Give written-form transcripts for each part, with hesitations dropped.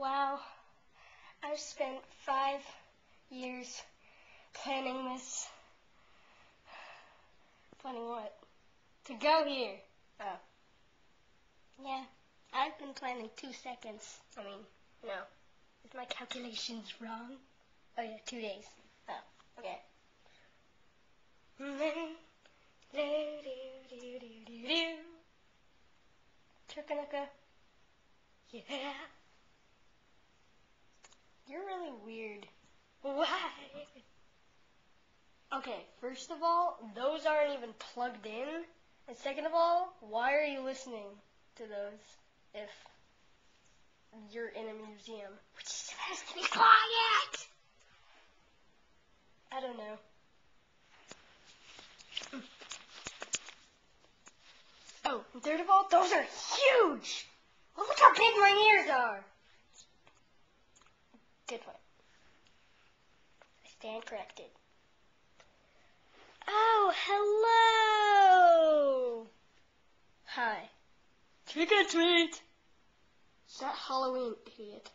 Wow, I've spent 5 years planning this. Planning what? To go here. Oh. Yeah, I've been planning 2 seconds. I mean, no. Is my calculations wrong? Oh yeah, 2 days. Oh, okay. Chakanaka. Yeah. You're really weird. Why? Okay, first of all, those aren't even plugged in. And second of all, why are you listening to those if you're in a museum? Which is supposed to be quiet! I don't know. Oh, and third of all, those are huge! Well, look how big my ears are! Good point. I stand corrected. Oh, hello! Hi. Trick or treat! It's not Halloween, idiot.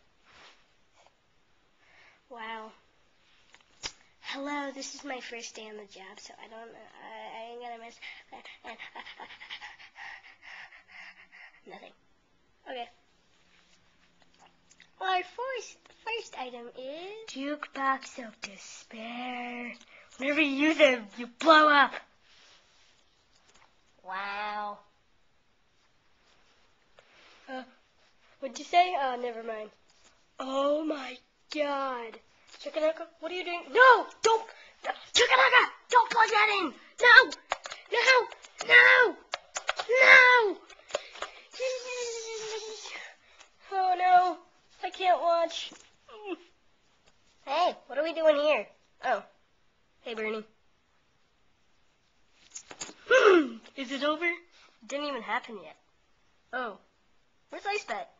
Wow. Hello, this is my first day on the job, so I ain't gonna miss nothing. Okay. Our first item is Jukebox of Despair. Whenever you use it, you blow up. Wow. What'd you say? Never mind. Oh my God. Chakanaka, what are you doing? No! Don't! Chakanaka! Don't plug that in! No! No! No! No! Oh no. I can't watch. Hey, what are we doing here? Oh. Hey, Bernie. Is it over? It didn't even happen yet. Oh. Where's Ice Bet?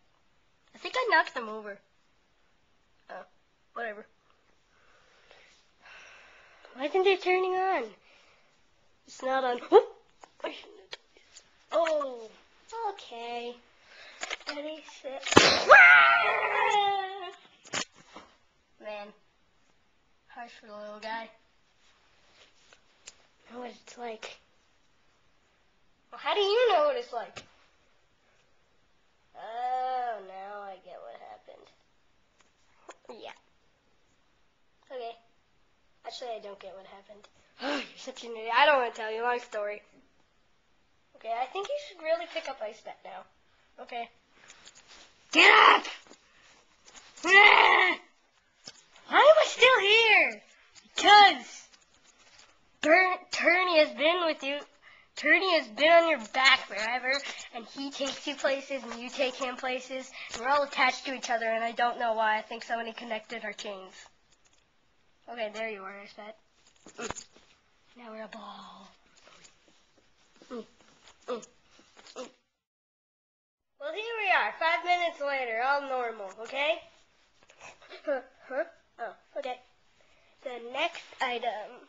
I think I knocked them over. Oh. Whatever. Why isn't it turning on? It's not on. Oh. Okay. Ready, set. Man. Harsh for the little guy. I know what it's like. Well, how do you know what it's like? Oh, now I get what happened. Yeah. Okay. Actually, I don't get what happened. Oh, you're such an idiot. I don't want to tell you my story. Okay, I think you should really pick up Ice Bet now. Okay. Get up! Why am I still here? Because Turney has been with you. Turney has been on your back forever, and he takes you places, and you take him places, and we're all attached to each other, and I don't know why. I think somebody connected our chains. Okay, there you are, Ice Bet. Now we're a ball. Well, here we are, 5 minutes later, all normal, okay? Huh? Oh, okay. The next item